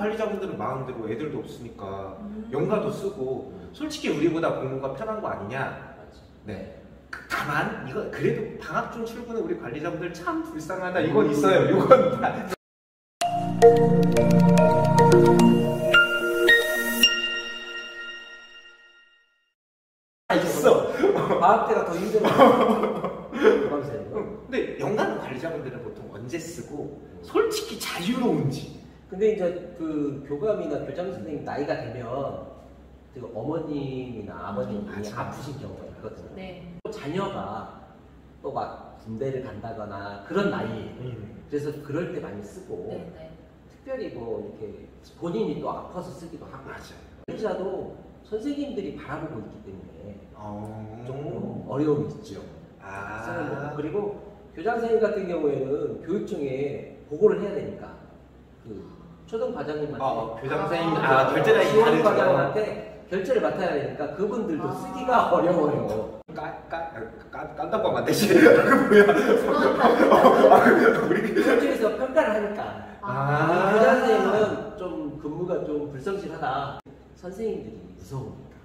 관리자분들은 마음대로 애들도 없으니까 연가도 쓰고 솔직히 우리보다 공부가 편한 거 아니냐. 네. 다만 이거 그래도 방학 중 출근은 우리 관리자분들 참 불쌍하다 이건 있어요. 이건 다. 있어. 방학 때가 더 힘들어. 근데 연간 관리자분들은 보통 언제 쓰고 솔직히 자유로운지. 근데 이제 그 교감이나 교장 선생님 나이가 되면 그 어머님이나 아버님이 아프신 경우가 있거든요. 네. 자녀가 또 막 군대를 간다거나 그런 나이에 그래서 그럴 때 많이 쓰고 네. 특별히 뭐 이렇게 본인이 또 아파서 쓰기도 하고. 맞아요. 관리자도 선생님들이 바라보고 있기 때문에 조금 어려움이 있죠. 그리고 교장 선생님 같은 경우에는 교육 중에 보고를 해야 되니까 그 초등 과장님한테 교장 선생님 결제를 시원 과장한테 결제를 맡아야 되니까 그분들도 쓰기가 어려워요. 깐딱밤 안 되지? 뭐야? 우리 교육에서 평가를 하니까 교장 선생님은 좀 근무가 좀 불성실하다. 선생님들이 무서우니까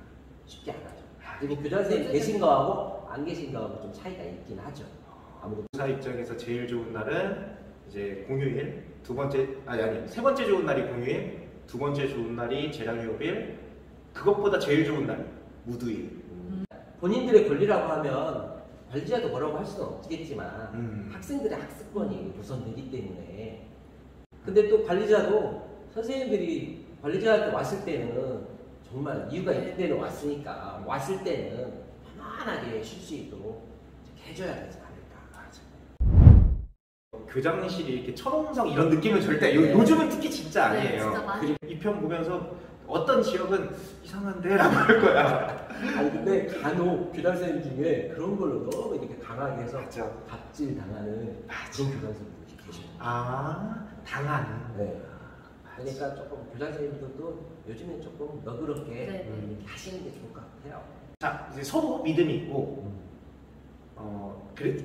쉽게 안 하죠. 그리고 교장 선생님 계신 거하고 안 계신 거하고 좀 차이가 있긴 하죠. 아무래도 교사 입장에서 제일 좋은 날은 이제 공휴일, 세 번째 좋은 날이 공휴일, 두 번째 좋은 날이 재량휴업일, 그것보다 제일 좋은 날 무두일. 본인들의 권리라고 하면 관리자도 뭐라고 할 수는 없겠지만 학생들의 학습권이 우선되기 때문에. 근데 또 관리자도 선생님들이 관리자한테 왔을 때는 정말 이유가 있기 때문에 왔으니까 왔을 때는 편안하게 쉴 수 있도록 해줘야 되지 않을까. 교장실이 이렇게 철옹성 이런 느낌은 절대 요즘은 특히 진짜 아니에요. 네, 이 편 보면서 어떤 지역은 이상한데 라고 할 거야. 아니 근데 간혹 교장 선생님 중에 그런 걸로 너무 이렇게 강하게 해서 갑질 당하는 그런 교장 선생님들이 계셔요. 당하는. 네. 그러니까 조금 교장 선생님들도 요즘에 조금 너그럽게 이렇게 하시는 게 좋을 것 같아요. 자, 이제 서로 믿음이 있고,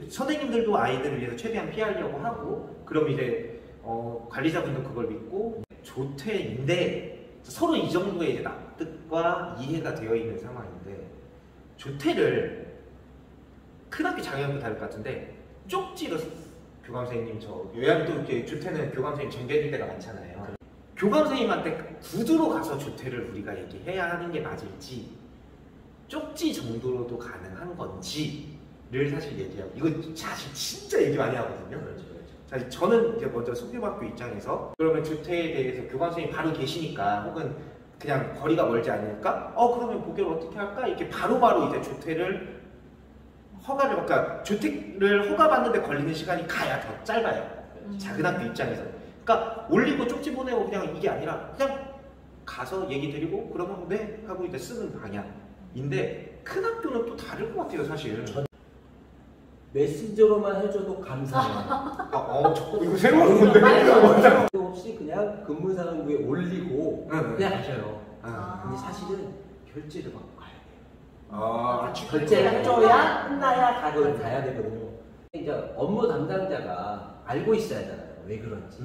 선생님들도 아이들을 위해서 최대한 피하려고 하고, 그럼 이제 관리자분도 그걸 믿고 조퇴인데 서로 이 정도의 이제 납득과 이해가 되어 있는 상황인데 조퇴를 큰 학교 작년도 다를 것 같은데 쪽지로 교감 선생님 요양 또 이렇게 조퇴는 교감 선생님 정해질 때가 많잖아요. 교감 선생님한테 구두로 가서 조퇴를 우리가 얘기해야 하는 게 맞을지 쪽지 정도로도 가능한 건지를 사실 얘기하고 이거 사실 진짜 얘기 많이 하거든요. 사실 저는 이제 먼저 소규모학교 입장에서 그러면 조퇴에 대해서 교감 선생님이 바로 계시니까 혹은 그냥 거리가 멀지 않으니까 그러면 복교를 어떻게 할까? 이렇게 바로바로 이제 조퇴를 그러니까 조퇴를 허가받는데 걸리는 시간이 가야 더 짧아요. 작은 학교 입장에서. 그러니까 올리고 쪽지 보내고 그냥 이게 아니라 그냥 가서 얘기 드리고 그러면 네 하고 이제 쓰는 방향인데 큰 학교는 또 다를 것 같아요 사실. 메신저로만 해줘도 감사해요. 이거 새로운 건데. 없이 그냥 근무사항부에 올리고 그냥 하셔요. 근데 사실은 결제를 받고 가야 돼요. 결제를 해줘야 끝나야 가야 되거든요. 이제 업무 담당자가 알고 있어야 하잖아요. 왜 그런지.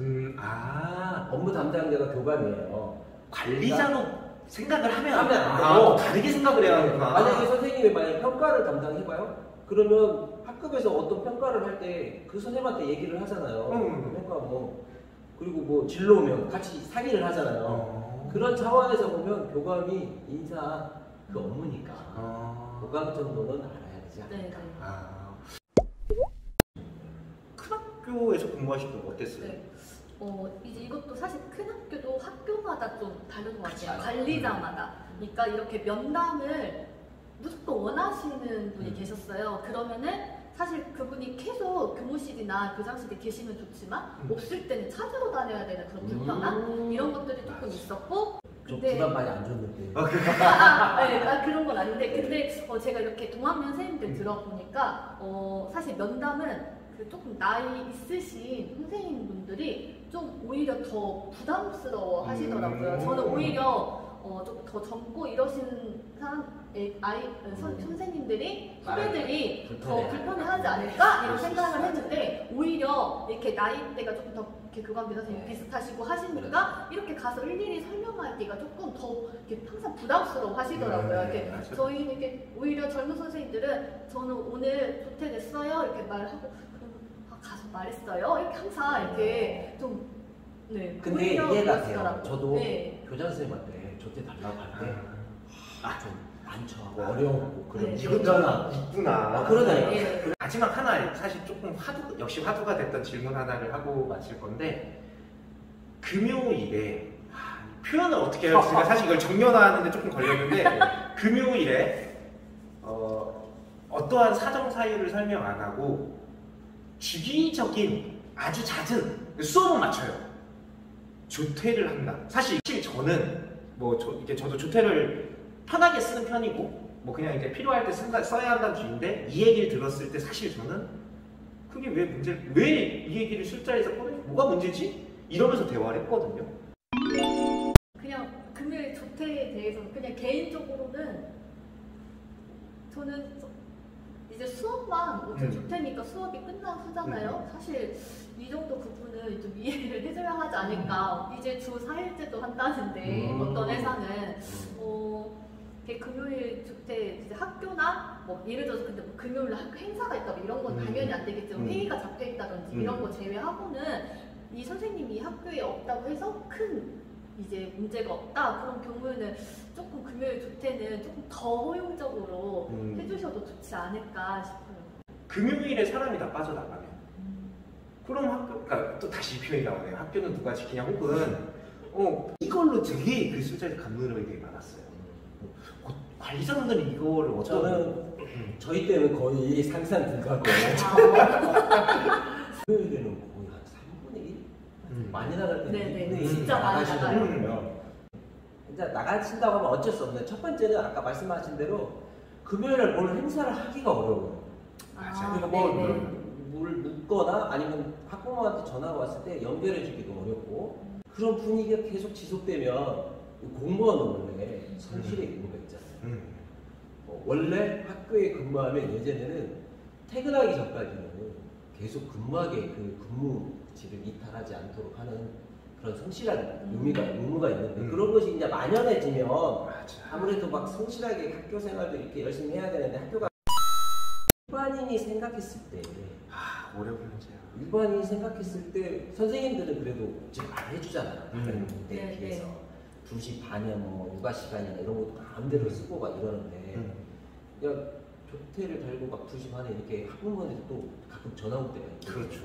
업무 담당자가 교감이에요. 관리자로 생각을 하면 안 되고 다르게 생각을 해야 하는구나. 만약에 선생님이 평가를 담당해봐요. 그러면 학급에서 어떤 평가를 할 때 그 선생님한테 얘기를 하잖아요. 평가 그리고 뭐 진로면 같이 상의를 하잖아요. 그런 차원에서 보면 교감이 인사 그 업무니까 교감 정도는 알아야 되지 않을까. 큰 학교에서 공부하실 때 어땠어요? 이제 이것도 사실 큰 학교도 학교마다 좀 다른 것 같아요. 관리자마다. 그러니까 이렇게 면담을 무조건 원하시는 분이 계셨어요. 그러면은 사실 그분이 계속 교무실이나 교장실에 계시면 좋지만 없을 때는 찾으러 다녀야 되는 그런 불편함 이런 것들이 조금 있었고. 좀 부담 많이 안 줬는데. 그런 건 아닌데 근데 제가 이렇게 동학년 선생님들 들어보니까 사실 면담은 조금 나이 있으신 선생님분들이 좀 오히려 더 부담스러워 하시더라고요. 저는 오히려 좀 더 젊고 이러신 선생님들이 후배들이 더 불편해하지 않을까 이런 생각을 했는데 오히려 이렇게 나이대가 조금 더 이렇게 교감비 선생님 네. 비슷하시고 하시니까 이렇게 가서 일일이 설명하기가 조금 더 이렇게 항상 부담스러워 하시더라고요. 이렇게 맞아요. 저희는 이렇게 오히려 젊은 선생님들은 저는 오늘 조퇴됐어요 이렇게 말하고 그럼 가서 말했어요 이렇게 항상 이렇게 좀 네. 근데 오히려 이해가 돼요. 그러시더라고요. 저도 네. 교장 선생님한테 조퇴 달라고 할 때 좀 많죠. 아. 어려웠고 그런 네. 이거잖아. 있구나. 그러다니까. 네. 마지막 하나 사실 조금 역시 화두가 됐던 질문 하나를 하고 마칠 건데 금요일에 표현을 어떻게 해야 할지 제가 사실 이걸 정면화하는데 조금 걸렸는데 금요일에 어떠한 사정 사유를 설명 안 하고 주기적인 아주 잦은 수업은 맞춰요. 조퇴를 한다. 사실 저는 이게 저도 조퇴를 편하게 쓰는 편이고 그냥 이제 필요할 때 써야 한다는 주의인데 이 얘기를 들었을 때 사실 저는 그게 왜 이 얘기를 술자리에서 꺼내? 뭐가 문제지? 이러면서 대화를 했거든요. 그냥 금요일 조퇴에 대해서 그냥 개인적으로는 저는 이제 수업만 어제 조퇴니까 수업이 끝난 후잖아요. 사실 이 정도 부분은 좀 이해를 해줘야 하지 않을까. 이제 주 4일제도 한다는데 어떤 회사는 이렇게 금요일 조퇴 이제 학교나 예를 들어서 근데 금요일에 학교 행사가 있다 이런 건 당연히 안 되겠죠. 회의가 잡혀 있다든지 이런 거 제외하고는 이 선생님이 학교에 없다고 해서 큰 이제 문제가 없다 그런 경우에는 조금 금요일 조퇴는 조금 더 허용적으로 해주셔도 좋지 않을까 싶어요. 금요일에 사람이 다 빠져나가면 그럼 그러니까 또 다시 표현이 나오네요. 학교는 누가 지키냐 혹은 이걸로 되게 그 술자리에서 감론이 되게 많았어요. 관리자분들은 이거를 저는 저희 때는 거의 상상 불가고 금요일에는 거의 한 3분의 1? 많이 나갈 때는 네네, 2분의 1 진짜 많이 나가요. 나가시거든요. 이제 나가신다고 하면 어쩔 수 없는 첫 번째는 아까 말씀하신 대로 금요일에 뭘 행사를 하기가 어려워요. 그러니까 뭘 묻거나 아니면 학부모한테 전화가 왔을 때 연결해 주기도 어렵고 그런 분위기가 계속 지속되면 공무원은 원래 성실의 의무가 있잖아요. 원래 학교에 근무하면 예전에는 퇴근하기 전까지는 계속 근무하게 그 근무지를 이탈하지 않도록 하는 그런 성실한 의무가 있는데 그런 것이 이제 만연해지면 아무래도 막 성실하게 학교 생활도 이렇게 열심히 해야 되는데 학교가 일반인이 생각했을 때 어려운 문제야. 일반인이 생각했을 때 선생님들은 그래도 지금 안 해주잖아요. 다른 때에 네, 비해서 네. 2시 반이야 육아 시간이나 이런 것도 마음대로 쓰고 막 이러는데 그냥 조퇴를 달고 막 2시 반에 이렇게 학부모들이 또 가끔 전화 올 때가 있거든요. 그렇죠.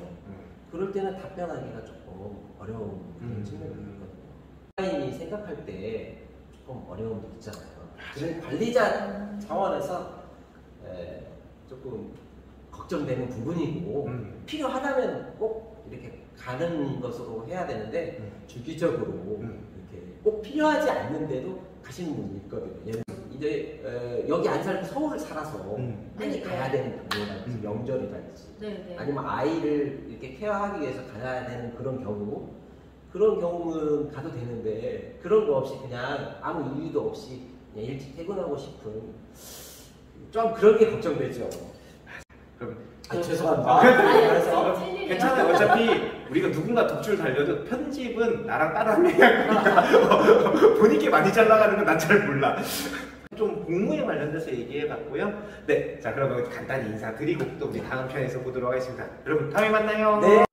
그럴 때는 답변하기가 조금 어려운 그런 측면이 있거든요. 일반인이 생각할 때 조금 어려움도 있잖아요. 그래서 관리자 차원에서 조금 걱정되는 부분이고 필요하다면 꼭 이렇게 가는 것으로 해야 되는데 주기적으로 이렇게 꼭 필요하지 않는데도 가시는 분이 있거든요. 이제 여기 안 살고 서울을 살아서 빨리 가야 되는 경우라든지 명절이라든지 아니면 아이를 이렇게 케어하기 위해서 가야 되는 그런 경우는 가도 되는데 그런 거 없이 그냥 아무 이유도 없이 그냥 일찍 퇴근하고 싶은 좀 그런 게 걱정되죠. 그럼 죄송합니다. 괜찮아요. 어차피 우리가 누군가 독줄 달려도 편집은 나랑 따로 해야 하니까 본인께 많이 잘 나가는 건 난 잘 몰라. 좀 공무에 관련돼서 얘기해봤고요. 네, 자 그러면 간단히 인사드리고 또 우리 다음 편에서 보도록 하겠습니다. 여러분 다음에 만나요. 네.